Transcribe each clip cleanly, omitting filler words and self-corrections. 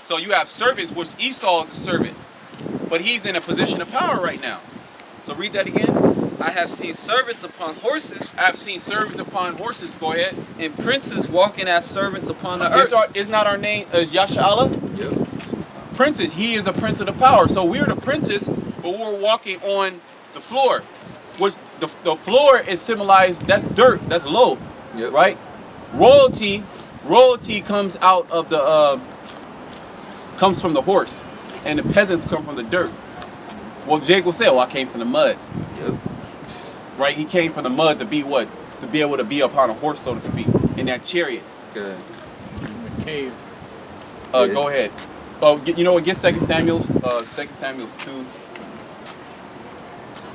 So you have servants, which Esau is a servant, but he's in a position of power right now. So read that again. I have seen servants upon horses. I have seen servants upon horses. Go ahead. And princes walking as servants upon the earth. Is not our name Yashala? Yep. Princes. He is a prince of the power. So we're the princes, but we're walking on the floor. Which the floor is symbolized. That's dirt. That's low. Yep. Right. Royalty comes out of the comes from the horse, and the peasants come from the dirt. Well, Jake will say, "Oh, I came from the mud." Yep. Right? He came from the mud to be what? To be able to be upon a horse, so to speak, in that chariot. Good. In the caves. Go ahead. Oh, you know what? Get 2 Samuel 2.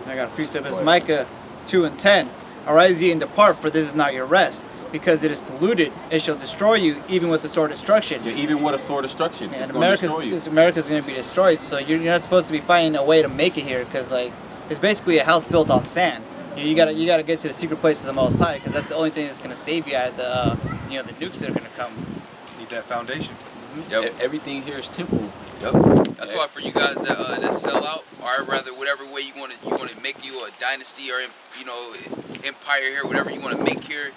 I got a precept. It's Micah 2:10. Arise ye and depart, for this is not your rest. Because it is polluted, it shall destroy you, even with the sword destruction. Yeah, even with a sword destruction, Yeah, it's going to destroy you. America's going to be destroyed, so you're not supposed to be finding a way to make it here, because like it's basically a house built on sand. You gotta get to the secret place of the Most High, because that's the only thing that's going to save you out of the the nukes that are going to come. Need that foundation. Yep. Everything here is temple. Yep. That's why for you guys that sell out, or rather whatever way you want to make you a dynasty or empire here, whatever you want to make here,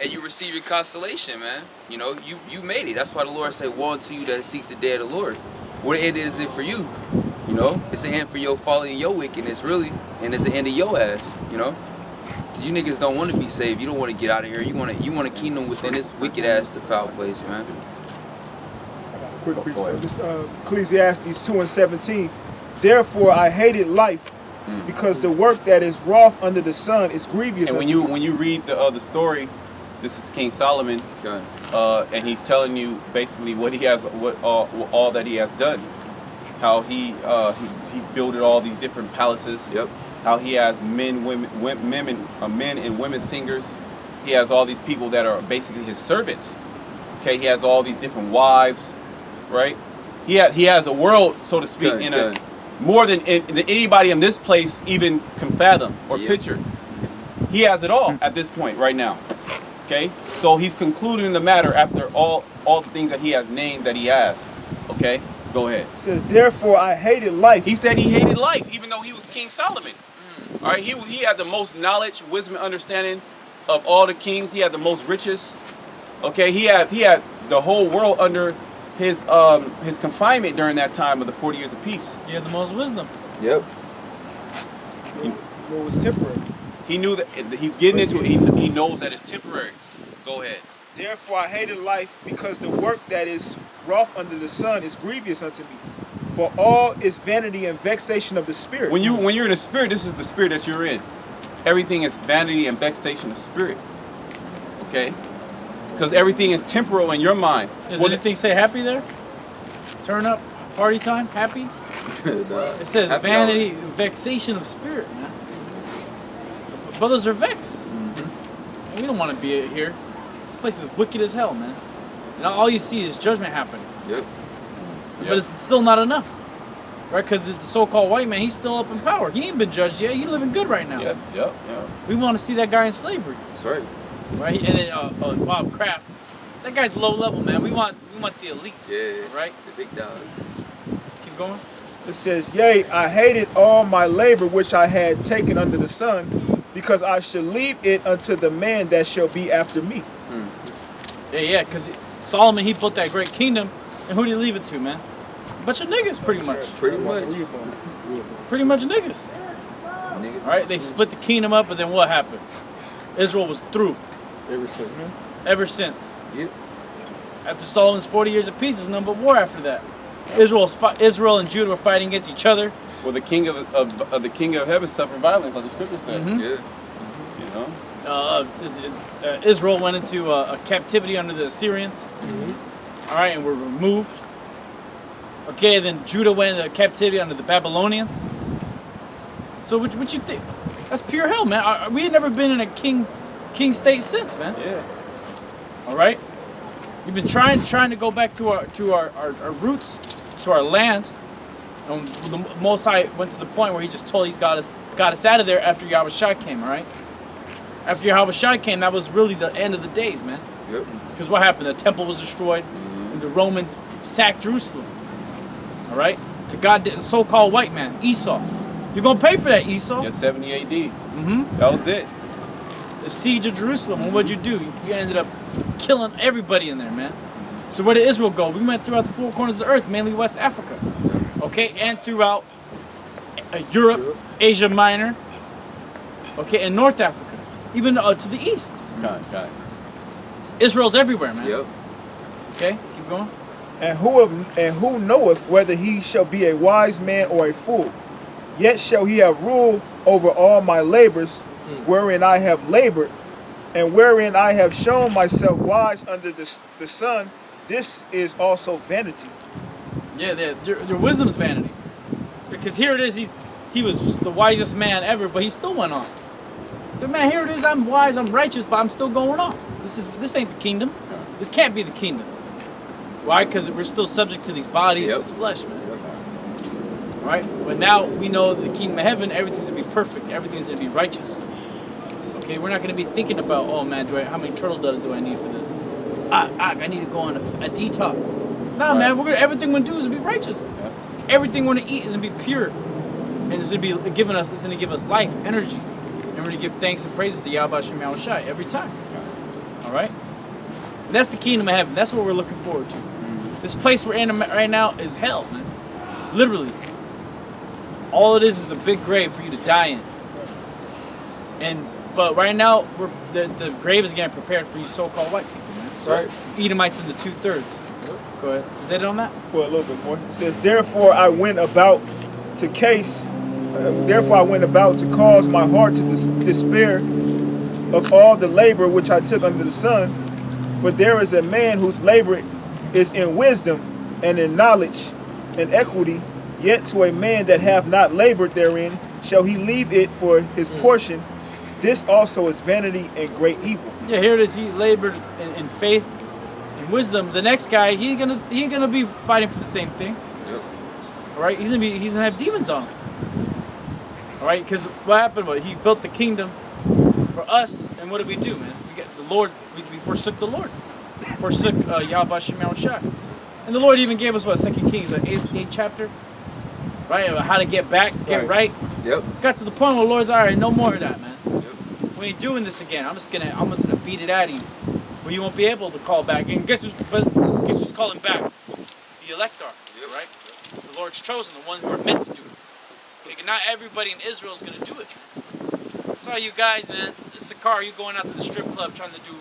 and you receive your constellation, man. You made it. That's why the Lord said, "Woe unto you that seek the day of the Lord." What end is it for you? It's the end for your folly and your wickedness, really, and it's the end of your ass. You niggas don't want to be saved. You don't want to get out of here. You want a kingdom within this wicked ass defiled place, man. Quick precept. Ecclesiastes 2:17. Therefore I hated life, because the work that is wrought under the sun is grievous. And when you read the story, this is King Solomon, and he's telling you basically what he has, all that he has done, how he's built all these different palaces. Yep. How he has men and women singers. He has all these people that are basically his servants. Okay, he has all these different wives, right? He has a world, so to speak, more than anybody in this place even can fathom or picture. He has it all at this point right now. Okay, so he's concluding the matter after all the things that he has named that he has. Okay, go ahead. It says, therefore I hated life. He said he hated life, even though he was King Solomon. All right, he had the most knowledge, wisdom, and understanding of all the kings. He had the most riches. Okay, he had the whole world under his confinement during that time of the 40 years of peace. He had the most wisdom. Yep. What was temporary. He knew that he's getting into it. He knows that it's temporary. Go ahead. Therefore I hated life, because the work that is wrought under the sun is grievous unto me. For all is vanity and vexation of the spirit. When you're in the spirit, this is the spirit that you're in. Everything is vanity and vexation of spirit. Okay? Because everything is temporal in your mind. Does anything say happy there? Turn up, party time, happy? It says happy vanity, vexation of spirit, man. The brothers are vexed. Mm-hmm. We don't want to be here. This place is wicked as hell, man. And all you see is judgment happening. Yep. But it's still not enough, right? Because the so-called white man, he's still up in power. He ain't been judged yet. He's living good right now. Yep. We want to see that guy in slavery. That's right. Right? And then Bob Kraft, that guy's low level, man. We want the elites. Yeah. Right? The big dogs. Keep going. It says, yea, I hated all my labor which I had taken under the sun, because I shall leave it unto the man that shall be after me. Yeah, because Solomon, he built that great kingdom, and who did he leave it to, man? A bunch of niggas, pretty much. Pretty much. Pretty much niggas. All right, they split the kingdom up, but then what happened? Israel was through. Ever since. Yep. After Solomon's 40 years of peace, there's none but war after that. Israel and Judah were fighting against each other. Well, the king of the king of heaven suffered violence, like the scripture said. Mm-hmm. You know. Israel went into a captivity under the Assyrians. Mm-hmm. All right, and were removed. Okay, then Judah went into captivity under the Babylonians. So what you think? That's pure hell, man. We had never been in a king state since, man. Yeah. All right. We've been trying to go back to our roots, to our land. And the Most High went to the point where he just totally got us out of there after Yahweh Shai came, all right? After Yahweh Shai came, that was really the end of the days, man. Yep. Because what happened? The temple was destroyed, and the Romans sacked Jerusalem. All right, the so-called white man, Esau. You're gonna pay for that, Esau. Yeah, 70 A.D. Mm-hmm. That was it. The siege of Jerusalem. And what'd you do? You ended up killing everybody in there, man. So where did Israel go? We went throughout the four corners of the earth, mainly West Africa. Okay, and throughout Europe, Asia Minor. Okay, and North Africa, even to the east. Got it. Israel's everywhere, man. Yep. Okay, keep going. And who knoweth whether he shall be a wise man or a fool? Yet shall he have rule over all my labors, wherein I have labored, and wherein I have shown myself wise under the sun. This is also vanity. Yeah, their wisdom's vanity. Because here it is, he was the wisest man ever, but he still went on. So man, here it is, I'm wise, I'm righteous, but I'm still going on. This ain't the kingdom. This can't be the kingdom. Why? Because we're still subject to these bodies, Yep. this flesh, man. Right? But now we know the kingdom of heaven, everything's gonna be perfect, everything's gonna be righteous. Okay, we're not gonna be thinking about, oh man, how many turtle doves do I need for this? I need to go on a detox. Nah, man, everything we're gonna do is gonna be righteous. Yeah. Everything we're gonna eat is gonna be pure, and it's gonna give us life, energy, and we're gonna give thanks and praises to Yahweh Shem Yahushai every time. All right, and that's the kingdom of heaven. That's what we're looking forward to. This place we're in right now is hell, man. Literally, all it is a big grave for you to die in. But right now, the grave is getting prepared for you so-called white people, man. Right. Edomites in the 2/3. Go ahead. Is that it on that? Well, a little bit more. It says, therefore I went about to cause my heart to despair of all the labor which I took under the sun. For there is a man whose labor is in wisdom and in knowledge and equity, yet to a man that hath not labored therein shall he leave it for his portion. This also is vanity and great evil. Yeah, here it is. He labored in faith and wisdom. The next guy, he ain't gonna be fighting for the same thing. Yep. All right, he's gonna have demons on him. All right, because what happened was he built the kingdom for us, and what did we do, man? We got the Lord. We forsook the Lord. Forsook Yahweh Shem Yahushai. And the Lord even gave us what, 2 Kings, the 8th chapter, right? About how to get back, get right. Yep. Got to the point where the Lord's all right, no more of that, man. Yep. We ain't doing this again. I'm just gonna beat it out of you. But you won't be able to call back. And guess who's calling back? The elect are, Yep. right? The Lord's chosen, the ones who are meant to do it. Okay, not everybody in Israel is gonna do it. That's why you guys, man, Sakar, you going out to the strip club trying to do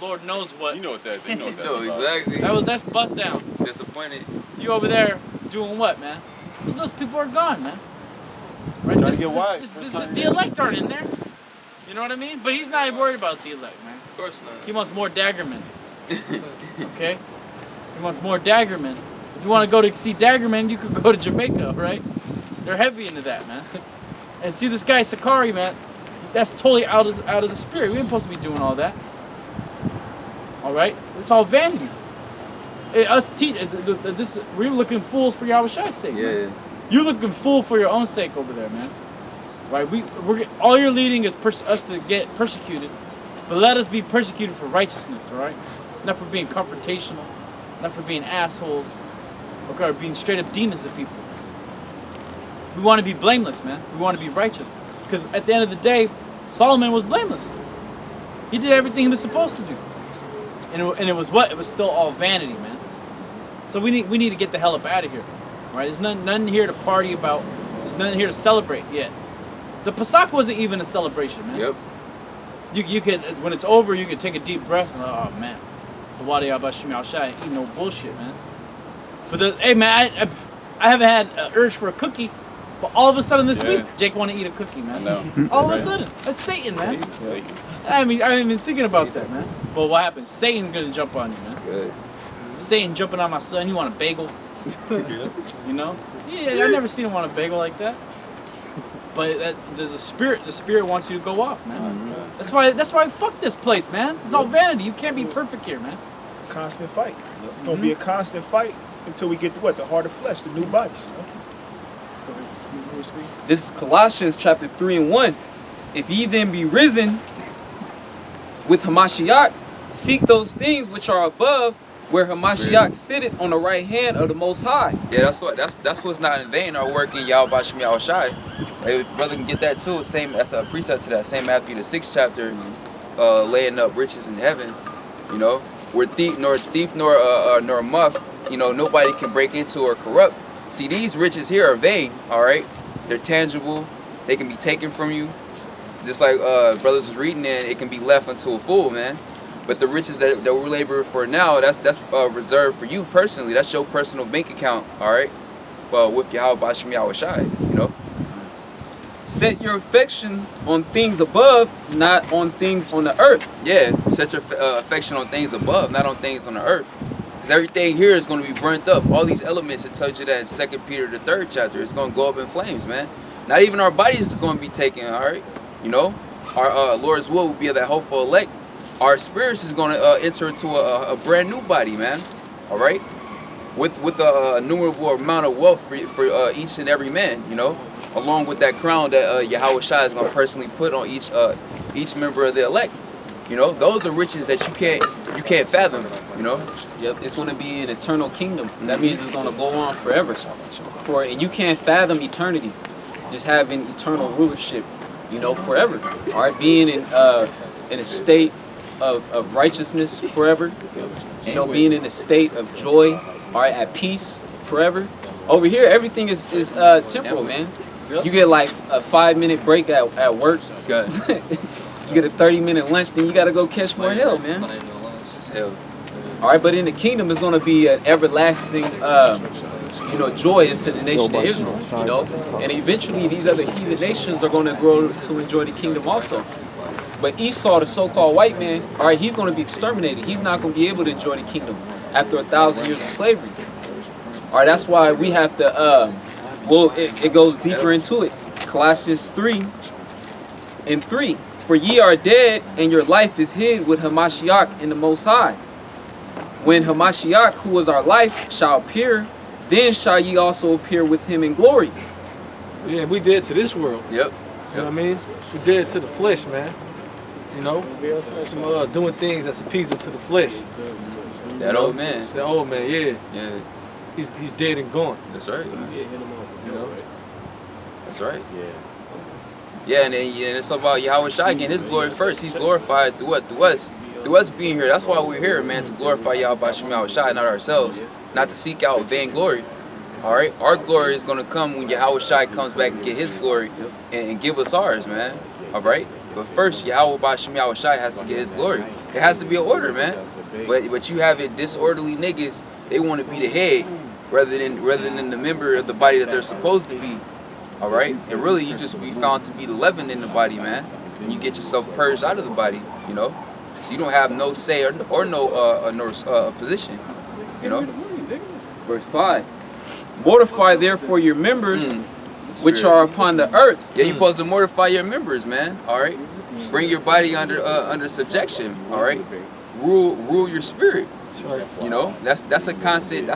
Lord knows what. You know what that? You know what that's No, about. exactly. That's bust down. Disappointed. You over there doing what, man? Well, those people are gone, man. Right? Trying to get wives. The elect aren't in there. You know what I mean? But he's not worried about the elect, man. Of course not. He wants more Daggermen. Okay? He wants more Daggermen. If you want to go to see Daggermen, you could go to Jamaica, right? They're heavy into that, man. And see this guy Sakari, man. That's totally out of the spirit. We ain't supposed to be doing all that. All right? It's all vanity. We're looking fools for Yahushai's sake. Yeah. Man. You're looking fool for your own sake over there, man. Right? We're all you're leading is us to get persecuted, but let us be persecuted for righteousness. All right? Not for being confrontational, not for being assholes, okay, or being straight up demons to people. We want to be blameless, man. We want to be righteous, because at the end of the day, Solomon was blameless. He did everything he was supposed to do, and it was what? It was still all vanity, man. So we need to get the hell up out of here. Right? There's nothing here to party about. There's nothing here to celebrate yet. The Pesach wasn't even a celebration, man. Yep. You could, when it's over, you can take a deep breath and oh man, the Wadi Abba Shem Yahushai ain't no bullshit, man. But hey man, I haven't had an urge for a cookie, but all of a sudden this week, Jake want to eat a cookie, man. I know. All of a sudden, that's Satan, man. Satan. I mean, I ain't even thinking about that, man. But what happens? Satan gonna jump on you, man. Good. Satan jumping on my son. You want a bagel? You know? Yeah, I never seen him want a bagel like that. But the spirit wants you to go off, man. That's why fuck this place, man. It's all vanity. You can't be perfect here, man. It's a constant fight. It's going to be a constant fight until we get to what? The heart of flesh, the new bodies. You know? This is Colossians chapter 3 and 1. If ye then be risen with Hamashiach, seek those things which are above, where Hamashiach sitteth on the right hand of the Most High. Yeah, that's what's not in vain. Our work in Yahweh Bashem Yahweh Shai. Hey, brother can get that too. Same, that's a precept to that. Same Matthew the 6th chapter, laying up riches in heaven. You know, where thief nor muff. You know, nobody can break into or corrupt. See, these riches here are vain. All right, they're tangible. They can be taken from you. Just like brothers was reading, in, it can be left unto a fool, man. But the riches that we're laboring for now, that's reserved for you personally. That's your personal bank account, all right? Well, with Yahweh Bashem Yahweh Shai, you know? Set your affection on things above, not on things on the earth. Yeah, set your affection on things above, not on things on the earth. Because everything here is going to be burnt up. All these elements, it tells you that in 2 Peter the 3rd chapter, it's going to go up in flames, man. Not even our bodies is going to be taken, all right? You know? Our Lord's will be of that hopeful elect. Our spirits is going to enter into a brand new body, man. All right, with a innumerable amount of wealth for each and every man, you know, along with that crown that Yahweh Shai is going to personally put on each member of the elect. You know, those are riches that you can't fathom. You know. Yep, it's going to be an eternal kingdom. That means it's going to go on forever. And you can't fathom eternity, just having eternal rulership, you know, forever. All right, being in a state of righteousness forever, you know, being in a state of joy, all right, at peace forever. Over here, everything is temporal, man. You get like a 5-minute break at work. You get a 30-minute lunch, then you got to go catch more hell, man. It's hell. All right, but in the kingdom, it's going to be an everlasting, you know, joy into the nation of Israel, you know. And eventually, these other heathen nations are going to grow to enjoy the kingdom also. But Esau, the so-called white man, all right, he's going to be exterminated. He's not going to be able to enjoy the kingdom after 1,000 years of slavery. All right, that's why we have to, it goes deeper into it. Colossians 3:3. For ye are dead, and your life is hid with Hamashiach in the Most High. When Hamashiach, who is our life, shall appear, then shall ye also appear with him in glory. Yeah, we dead to this world. Yep. You know what I mean? We dead to the flesh, man. You know, doing things that's appeasing to the flesh. That old man. The old man, yeah. Yeah. He's dead and gone. That's right, man. You know. That's right. Yeah, and it's about Yahweh Shai getting his glory first. He's glorified through what? Through us. Through us being here. That's why we're here, man, to glorify Yahweh Bashem Yahweh Shai, not ourselves. Not to seek out vain glory. All right? Our glory is going to come when Yahweh Shai comes back and get his glory and give us ours, man. All right? But first, Yahweh Bashem Yahweh Shai has to get his glory. It has to be an order, man. But you have it disorderly niggas, they want to be the head rather than the member of the body that they're supposed to be. All right, and really you just be found to be the leaven in the body, man. And you get yourself purged out of the body, you know. So you don't have no say or no position, you know. Verse 5. Mortify therefore your members which are upon the earth. Yeah, you're supposed to mortify your members, man. All right, bring your body under subjection. All right, rule your spirit. You know, that's a constant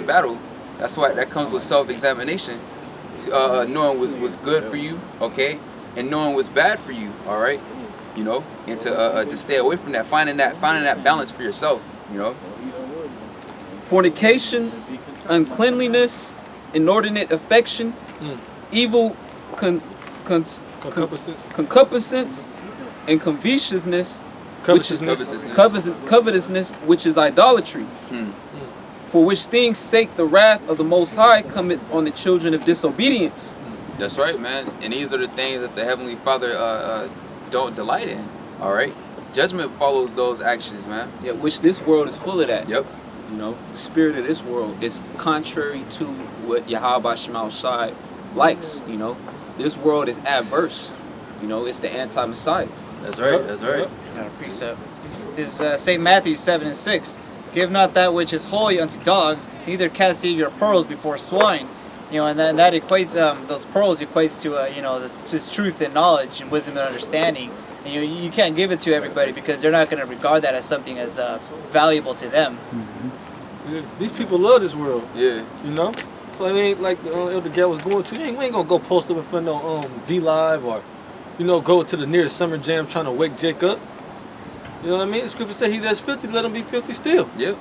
battle. That's why that comes with self-examination. Knowing what's good for you, okay, and knowing what's bad for you, all right, you know, and to stay away from that, finding that balance for yourself, you know. Fornication, uncleanliness, inordinate affection, evil concupiscence, and covetousness, which is idolatry. For which things sake the wrath of the Most High cometh on the children of disobedience. That's right, man. And these are the things that the Heavenly Father don't delight in. All right, judgment follows those actions, man. Yeah, which this world is full of that. Yep. You know, the spirit of this world is contrary to what Yahweh Bashem Yahweh Shai likes. You know, this world is adverse. You know, it's the anti-Messiah. That's right. That's right. Got a precept. Is St. Matthew 7:6. Give not that which is holy unto dogs, neither cast ye your pearls before swine. You know, and that equates those pearls equates to you know, this truth and knowledge and wisdom and understanding. And you can't give it to everybody because they're not going to regard that as something as valuable to them. Yeah, these people love this world. Yeah. You know, so it ain't like the Elder Gal was going to. We ain't gonna go post up in front of V Live or, you know, go to the nearest summer jam trying to wake Jake up. You know what I mean? The scripture says he that's filthy, let him be filthy still. Yep.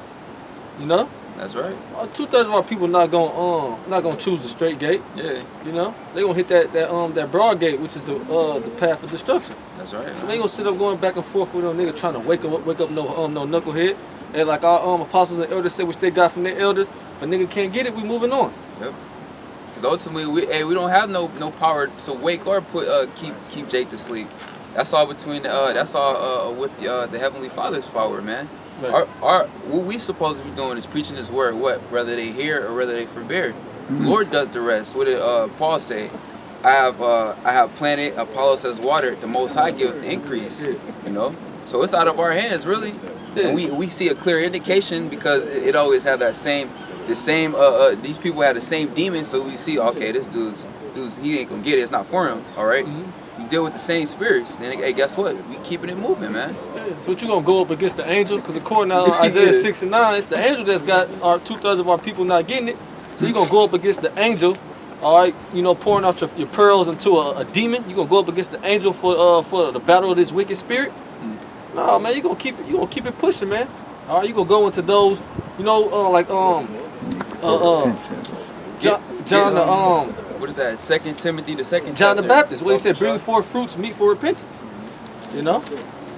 You know, That's right. 2/3 of our people not gonna choose the straight gate. Yeah, You know, they gonna hit that broad gate, which is the path of destruction. that's right. So they gonna sit up going back and forth with them nigga trying to wake up no knucklehead. And like our apostles and elders said, which they got from their elders. If a nigga can't get it, we moving on. Yep. Because ultimately, we don't have no power to wake or keep Jake to sleep. That's all between that's all with the Heavenly Father's power, man. Right. What we supposed to be doing is preaching His word. Whether they hear or whether they forbear. The Lord does the rest. What did Paul say? I have planted, Apollos has watered, the Most High giveth the increase. You know, so it's out of our hands, really. And we see a clear indication because it always had the same these people had the same demon, so we see, okay, this dude's he ain't gonna get it, it's not for him. All right? You deal with the same spirits, then hey, guess what? We keeping it moving, man. So what you gonna go up against the angel? Because according to Isaiah 6 and 9, it's the angel that's got our 2/3 of our people not getting it. So you gonna go up against the angel, all right? You know, pouring out your pearls into a demon. You gonna go up against the angel for the battle of this wicked spirit? No, man, you gonna keep it pushing, man. All right, you gonna go into those, you know, John What is that? 2 Timothy, the second John the chapter. Baptist, where he said, bring forth fruits meet for repentance. You know?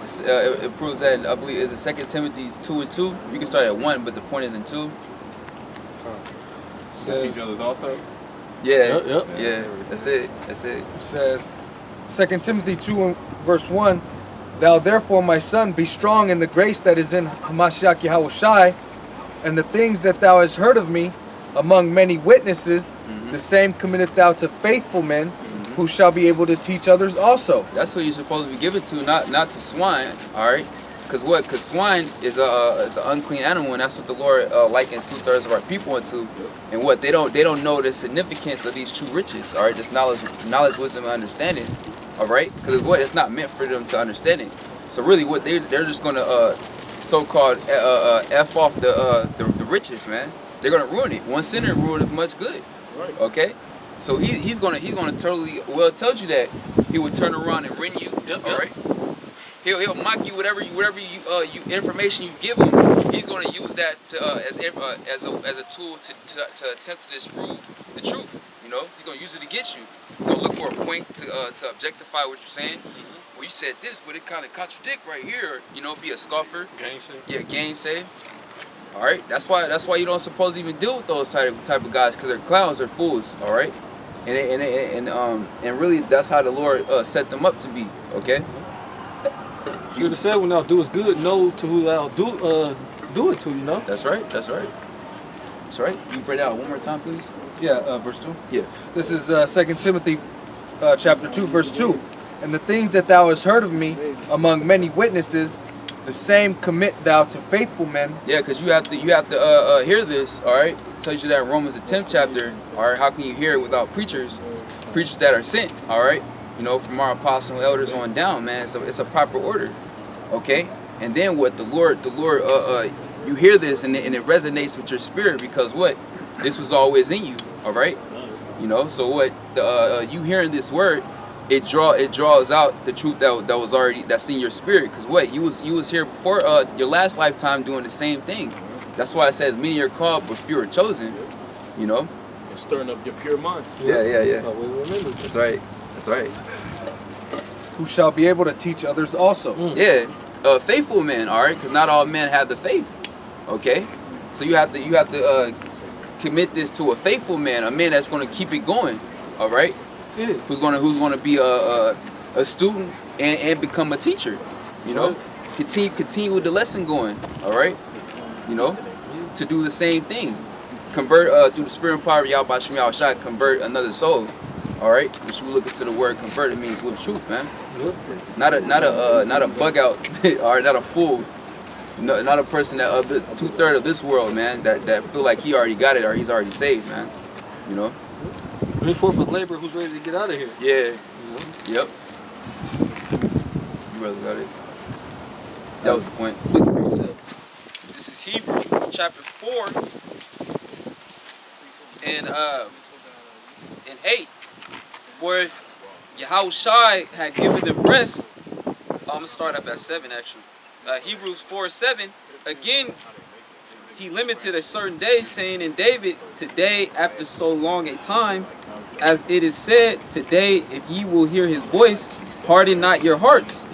It proves that, I believe, is it 2 Timothy 2:2. You can start at 1, but the point is in 2. Says, Teach others also. Yeah, Yep. yeah, that's it. says 2 Timothy 2 and verse 1, Thou therefore, my son, be strong in the grace that is in Hamashiach Yahushai, and the things that thou hast heard of me among many witnesses, the same committeth thou to faithful men, who shall be able to teach others also. That's what you're supposed to be given to, not to swine. All right, because swine is an unclean animal, and that's what the Lord likens 2/3 of our people into. And what they don't know the significance of these true riches. All right, just knowledge, wisdom, and understanding. All right, because it's not meant for them to understand it. So really, what they're just gonna so-called f off the riches, man. They're gonna ruin it. One sinner ruineth much good. Okay, so he's gonna totally tells you that he would turn around and rend you. All right, he'll mock you whatever you information you give him. He's gonna use that as a tool to attempt to disprove the truth. You know, he's gonna use it against you. He's gonna look for a point to objectify what you're saying. Well, you said this, but it kind of contradict right here. You know, be a scoffer. Gainsay. Yeah, gainsay. All right, that's why you don't supposed to even deal with those type of guys, because they're clowns, they're fools. All right, and really that's how the Lord set them up to be. Okay. You would have said when thou doest good, know to who thou do it to. You know. That's right. That's right. Can you pray that out one more time, please? Yeah, verse 2. Yeah. This is 2 Timothy chapter 2, verse 2. And the things that thou hast heard of me among many witnesses, the same commit thou to faithful men. Yeah, because you have to hear this. All right. It tells you that in Romans the 10th chapter. All right. How can you hear it without preachers that are sent? All right. You know, from our apostles and elders on down, man. So it's a proper order. Okay. And then what the Lord, you hear this and it resonates with your spirit, because what? This was always in you. All right. You know. So what? You hearing this word, it draws out the truth that's in your spirit. Because what? You was here before your last lifetime doing the same thing. That's why it says many are called but few are chosen. You know. And stirring up your pure mind. Yeah. We remember. That's right. Who shall be able to teach others also. Yeah, faithful men, all right, because not all men have the faith. Okay, so you have to commit this to a faithful man, a man that's going to keep it going. All right, Yeah. who's gonna be a student and become a teacher. You know, continue with the lesson going. All right, you know, to do the same thing, convert through the spirit and power of Yahweh Shem Yahushua, convert another soul. All right, which we look into the word convert, it means with truth, man. Yep. Not a bug out, or not a fool. No, not a person that of the 2/3 of this world, man, that feel like he already got it or he's already saved, man. You know? Bring forth a laborer who's ready to get out of here. Yeah. You know? Yep. You brother got it. That was the point. This is Hebrews chapter 4 and 8. For if Yahushai had given them rest, I'm gonna start up at 7 actually. Hebrews 4:7. Again, he limited a certain day, saying in David, today after so long a time, as it is said, today if ye will hear his voice, harden not your hearts.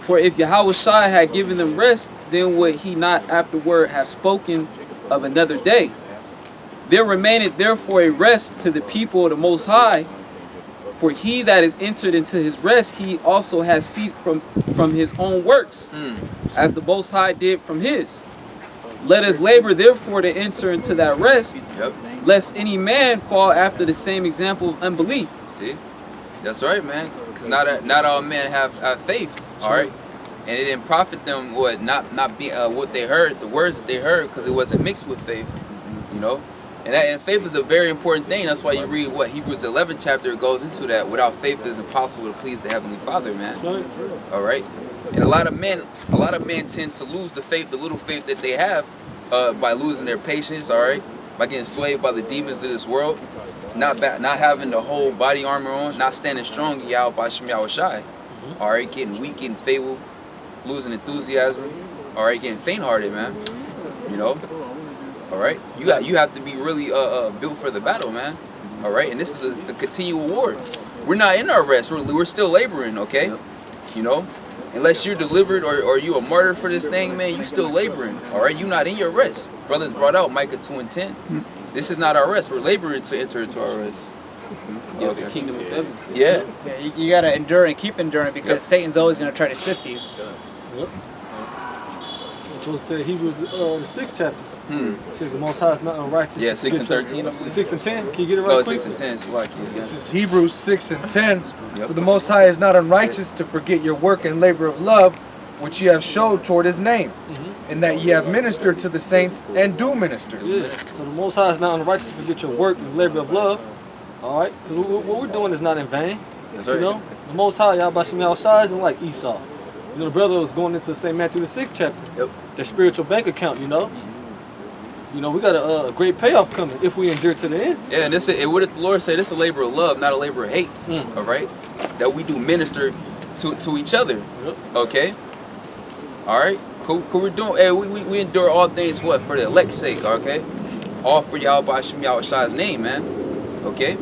For if Yahushua had given them rest, then would he not afterward have spoken of another day? There remaineth therefore a rest to the people of the Most High, for he that is entered into his rest, he also has ceased from his own works, as the Most High did from his. Let us labor therefore to enter into that rest, Yep. lest any man fall after the same example of unbelief. See, that's right, man. Because not all men have faith. All right, and it didn't profit them what not be what they heard, the words that they heard, because it wasn't mixed with faith. You know, and faith is a very important thing. That's why you read what Hebrews 11 chapter, it goes into that. Without faith, it is impossible to please the Heavenly Father, man. All right, and a lot of men tend to lose the faith, the little faith that they have, by losing their patience. All right, by getting swayed by the demons of this world, not having the whole body armor on, not standing strong in Yahweh Shem Yahushai. All right, getting weak, getting feeble, losing enthusiasm. All right, getting faint-hearted, man. You know. All right, you have to be really built for the battle, man. All right, and this is a continual war. We're not in our rest. We're still laboring, okay? You know, unless you're delivered or you a martyr for this thing, man, you still laboring. All right, you're not in your rest. Brothers brought out Micah 2:10. This is not our rest. We're laboring to enter into our rest. Yeah, the kingdom of heaven. Yeah. Yeah, you gotta endure and keep enduring because Satan's always gonna try to sift you. Yep. It's supposed to say Hebrews the 6th chapter. It says the Most High is not unrighteous. Yeah, 6 and 13. 6 and 10. Can you get it right Oh, quick? 6 and 10. It's like, This is Hebrews 6 and 10. Yep. For the Most High is not unrighteous to forget your work and labor of love, which ye have showed toward his name, and that ye have ministered to the saints and do minister. Yeah. So the Most High is not unrighteous to forget your work and labor of love. All right. Because what we're doing is not in vain. That's right. You know, the Most High, Yahweh Shem Yahushua, isn't like Esau. You know, the brother was going into St. Matthew the 6th chapter. Yep. Their spiritual bank account. You know. You know, we got a great payoff coming if we endure to the end. Yeah, and what did the Lord say? This is a labor of love, not a labor of hate. All right, that we do minister to each other. Yep. Okay. All right. Cool. We're doing. Hey, we endure all things what for the elect's sake. Okay. All for Yahweh Shem Yahushua's name, man. Okay.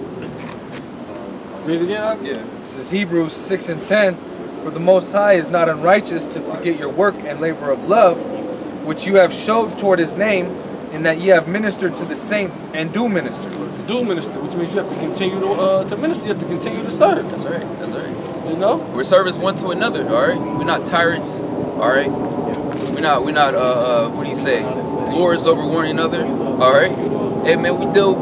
Read it again. Yeah. This is Hebrews 6 and 10. For the Most High is not unrighteous to forget your work and labor of love, which you have showed toward his name, and that ye have ministered to the saints and do minister. Do minister, which means you have to continue to minister. You have to continue to serve. That's right. That's right. You know. We're service one to another. All right. We're not tyrants. All right. We're not. What do you say? Lords over one another. All right. Hey man, we deal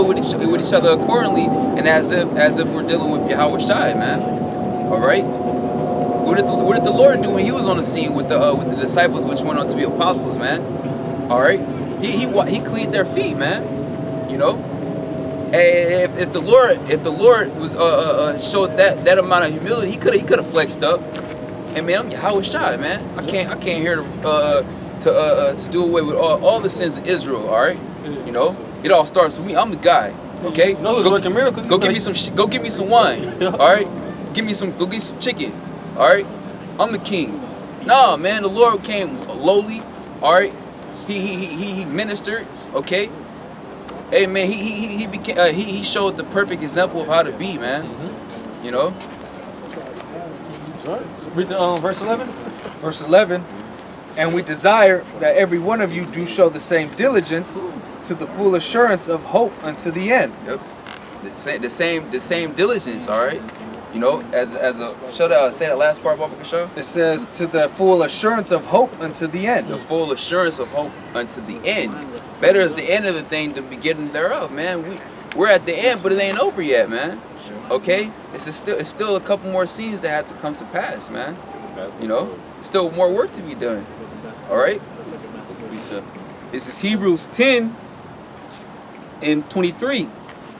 with each other accordingly, and as if we're dealing with Yahweh Shai, man. All right. What did the Lord do when he was on the scene with the disciples, which went on to be apostles, man? All right. He cleaned their feet, man. You know. If the Lord was showed that amount of humility, he could have flexed up. And man, I'm Yahweh Shai, man. I can't here to do away with all the sins of Israel. All right. You know. It all starts with me. I'm the guy. Okay. No, it's working miracles. Go give me some. Go give me some wine. All right. Go get some chicken. All right. I'm the king. Nah, man. The Lord came lowly. All right. He ministered. Okay. Hey, man. He became. He showed the perfect example of how to be, man. You know. Read the verse 11. Verse 11. And we desire that every one of you do show the same diligence to the full assurance of hope unto the end. Yep. The same diligence, all right? You know, as a say that last part, Baba Kashaw. It says to the full assurance of hope unto the end. The full assurance of hope unto the end. Better is the end of the thing than the beginning thereof, man. We're at the end, but it ain't over yet, man. Okay? It's still a couple more scenes that have to come to pass, man. You know? Still more work to be done. All right? This is Hebrews 10 and 23.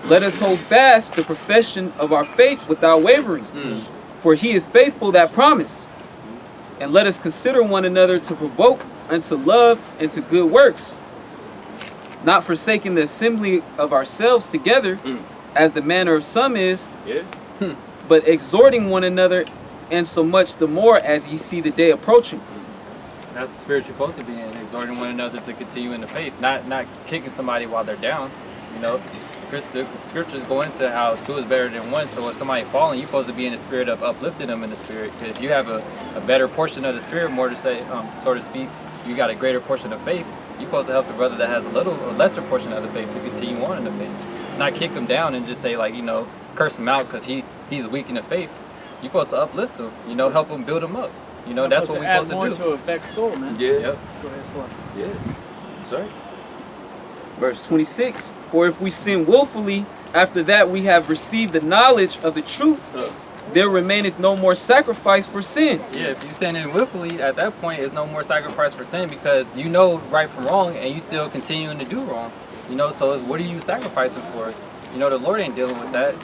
Let us hold fast the profession of our faith without wavering. For he is faithful that promised. And let us consider one another to provoke unto love and to good works, not forsaking the assembly of ourselves together, as the manner of some is, but exhorting one another, and so much the more as ye see the day approaching. That's the spirit you're supposed to be in, exhorting one another to continue in the faith, not kicking somebody while they're down. You know, the scriptures go into how two is better than one. So when somebody falling, you're supposed to be in the spirit of uplifting them in the spirit. 'Cause if you have a better portion of the spirit, more to say, so to speak, you got a greater portion of faith. You're supposed to help the brother that has a lesser portion of the faith to continue on in the faith, not kick him down and just say like, you know, curse him out because he's weak in the faith. You're supposed to uplift him. You know, help him build him up. You know, that's what we're supposed to more do. to affect soul, man. Yeah. Yep. Go ahead, Slow. Yeah. Sorry. Verse 26. For if we sin willfully, after that we have received the knowledge of the truth, there remaineth no more sacrifice for sins. Yeah, if you sin in willfully, at that point, it's no more sacrifice for sin because you know right from wrong and you still continuing to do wrong. You know, so what are you sacrificing for? You know, the Lord ain't dealing with that.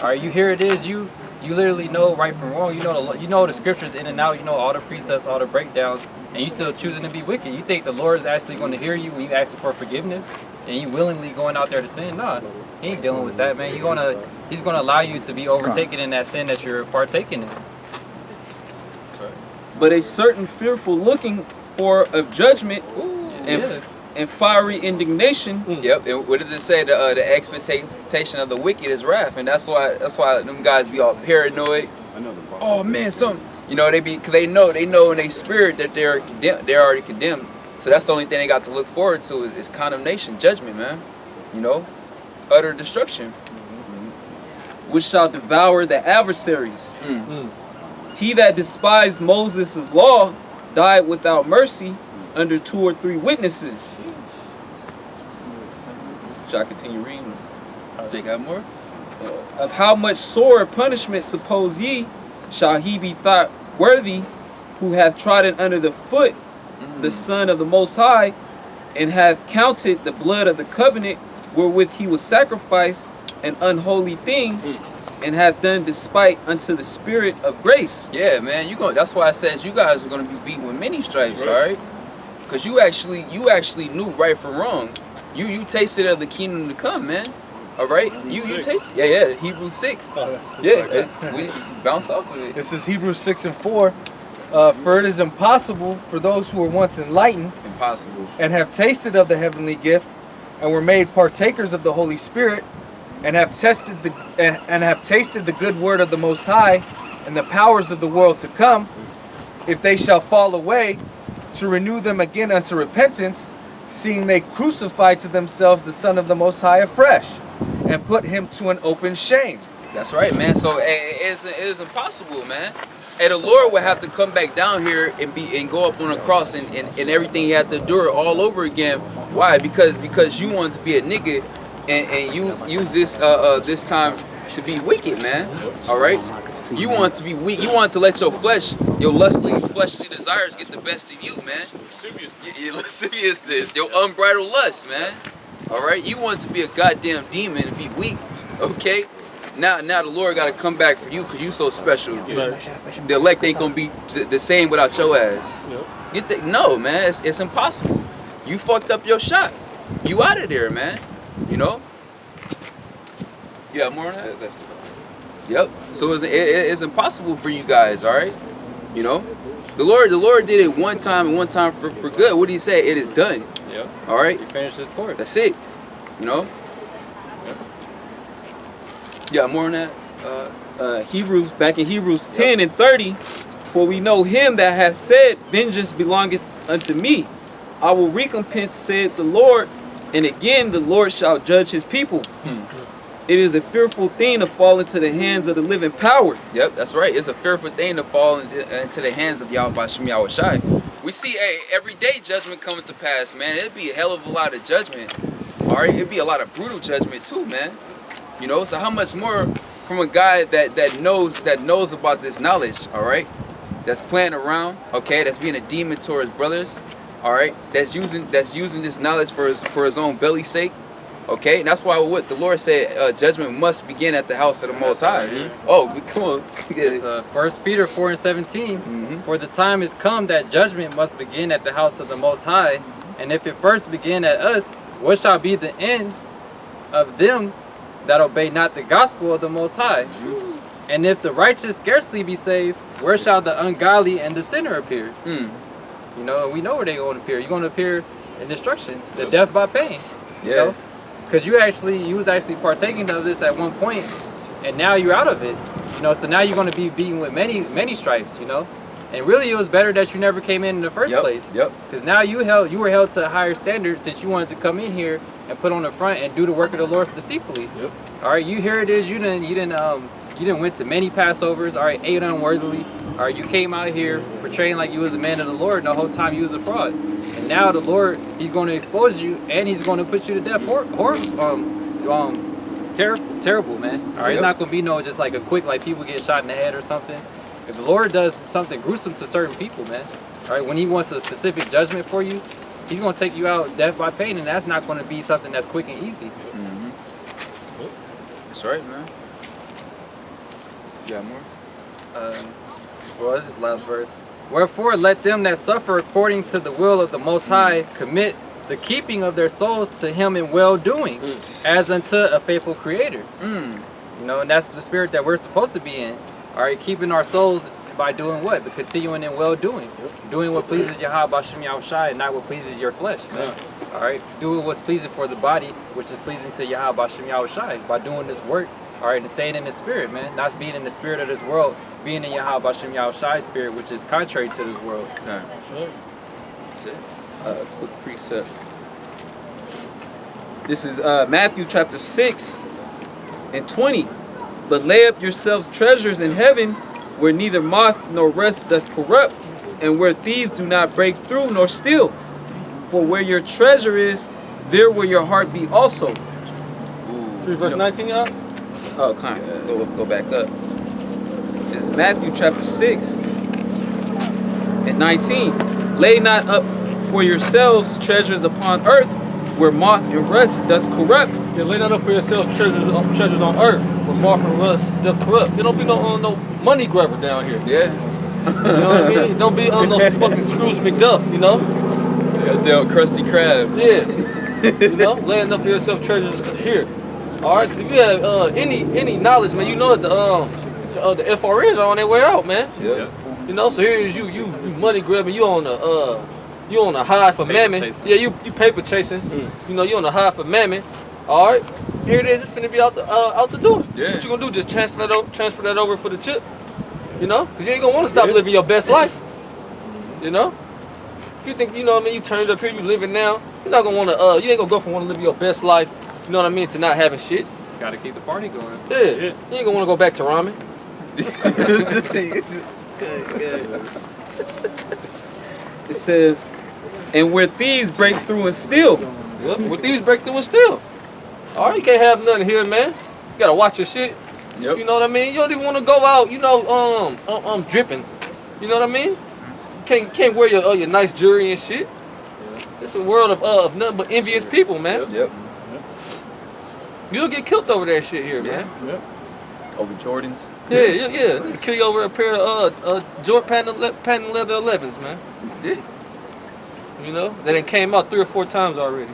All right, here it is. You literally know right from wrong. You know the scriptures in and out. You know all the precepts, all the breakdowns, and you still choosing to be wicked. You think the Lord is actually going to hear you when you ask for forgiveness, and you willingly going out there to sin? Nah, He ain't dealing with that, man. He's gonna allow you to be overtaken in that sin that you're partaking in. But a certain fearful looking for of judgment and fiery indignation. Yep. And what does it say? The expectation of the wicked is wrath, and that's why them guys be all paranoid. Oh man, you know cause they know in their spirit that they're already condemned. So that's the only thing they got to look forward to is condemnation, judgment, man. You know, utter destruction. Which shall devour the adversaries. He that despised Moses' law died without mercy under 2 or 3 witnesses. Shall I continue reading? They got more? Of how much sore punishment suppose ye shall he be thought worthy who hath trodden under the foot the Son of the Most High, and hath counted the blood of the covenant wherewith he was sacrificed an unholy thing, and hath done despite unto the Spirit of grace. Yeah, man. That's why it says you guys are gonna be beaten with many stripes, all right? Because you actually knew right from wrong. You tasted of the kingdom to come, man. All right, you taste. Yeah. Hebrews 6. We bounce off of it. This is Hebrews 6:4. For it is impossible for those who were once enlightened Impossible. and have tasted of the heavenly gift and were made partakers of the Holy Spirit and have tasted the good word of the Most High and the powers of the world to come, if they shall fall away, to renew them again unto repentance, seeing they crucified to themselves the Son of the Most High afresh and put him to an open shame. That's right, man. So it is impossible, man. And the Lord would have to come back down here and go up on the cross and everything he had to endure all over again. Why? Because you want to be a nigga and you use this time to be wicked, man. All right. You want to be weak. You want to let your flesh, your fleshly desires get the best of you, man. Your lasciviousness, your unbridled lust, man. All right. You want to be a goddamn demon and be weak, okay? Now the Lord got to come back for you because you so special. The elect ain't gonna be the same without your ass. No, man, it's impossible. You fucked up your shot. You out of there, man. You know. You got more on that? Yep. So it's impossible for you guys. All right. You know, the Lord did it one time and one time for good. What did He say? It is done. Yep. All right. He finished his course. That's it. You know. Yeah, more on that. Back in Hebrews 10 and 30, for we know him that hath said, vengeance belongeth unto me. I will recompense, said the Lord, and again the Lord shall judge his people. It is a fearful thing to fall into the hands of the living power. Yep, that's right. It's a fearful thing to fall into the hands of Yahweh Shem Yahweh Shai. We see everyday judgment coming to pass, man. It'd be a hell of a lot of judgment. All right, it'd be a lot of brutal judgment too, man. You know, so how much more from a guy that knows about this knowledge, all right? That's playing around, okay? That's being a demon towards brothers, all right? That's using this knowledge for his own belly's sake, okay? And that's why what the Lord said, judgment must begin at the house of the Most High. Oh, come on. It's 1 Peter 4:17. For the time is come that judgment must begin at the house of the Most High, and if it first begin at us, what shall be the end of them that obey not the gospel of the Most High? And if the righteous scarcely be saved, where shall the ungodly and the sinner appear? You know, and we know where they're going to appear. You're going to appear in destruction, the death by pain. You know? Because you was actually partaking of this at one point, and now you're out of it. You know, so now you're going to be beaten with many stripes. You know, and really it was better that you never came in the first place. Because now you were held to a higher standard since you wanted to come in here and put on the front and do the work of the Lord deceitfully. All right, here it is. You didn't went to many Passovers. All right, ate unworthily. All right, you came out here portraying like you was a man of the Lord, and the whole time you was a fraud. And now the Lord, He's going to expose you, and He's going to put you to death. Terrible, man. All right, it's not going to be no just like a quick, like people get shot in the head or something. If the Lord does something gruesome to certain people, man, all right, when He wants a specific judgment for you, He's going to take you out death by pain, and that's not going to be something that's quick and easy. That's right, man. You got more? Well, this is last verse. Wherefore, let them that suffer according to the will of the Most High commit the keeping of their souls to Him in well-doing, as unto a faithful Creator. You know, and that's the spirit that we're supposed to be in. All right, keeping our souls by doing what? But continuing in well-doing. Doing what pleases Yahweh B'Shem Yahushai and not what pleases your flesh, man. All right, doing what's pleasing for the body, which is pleasing to Yahweh B'Shem Yahushai, by doing this work. All right, and staying in the spirit, man. Not being in the spirit of this world, being in Yahweh B'Shem Yahushai's spirit, which is contrary to this world. That's it. Quick precept. This is Matthew chapter 6 and 20. But lay up yourselves treasures in heaven, where neither moth nor rust doth corrupt, and where thieves do not break through nor steal. For where your treasure is, there will your heart be also. Read verse 19, y'all. Oh, kind of. Go back up. It's Matthew chapter 6 and 19. Lay not up for yourselves treasures upon earth, where moth and rust doth corrupt. Yeah, lay not up for yourselves treasures on earth, where moth and rust doth corrupt. There don't be no money grabber down here. Yeah. You know what I mean? Don't be on no fucking Scrooge McDuck, you know? Goddamn Krusty Krab. Yeah. You know, laying up for yourself treasures here. All right, because if you have any knowledge, man, you know that the FRNs are on their way out, man. Yep. You know, so here is you money grabbing, you on a high for mammon. chasing. Yeah, you paper chasing. You know, you on a high for mammon. All right, here it is. It's finna be out the door. Yeah. What you gonna do? Just transfer that over for the chip. You know, because you ain't gonna want to stop living your best life. You know, if you think, you know what I mean, you turned up here, you living now. You're not gonna want to. You ain't gonna go from wanting to live your best life. You know what I mean? To not having shit. Got to keep the party going. Yeah. You ain't gonna want to go back to ramen. It says, and where thieves break through and steal. Yep. With these break through and steal. All right, you can't have nothing here, man. You gotta watch your shit. Yep. You know what I mean? You don't even want to go out, you know, dripping. You know what I mean? Can't wear your nice jewelry and shit. It's a world of nothing but envious people, man. Yep. You'll get killed over that shit here, man. Over Jordans. Yeah. They'll kill you over a pair of patent leather 11s, man. You know, that done came out 3 or 4 times already.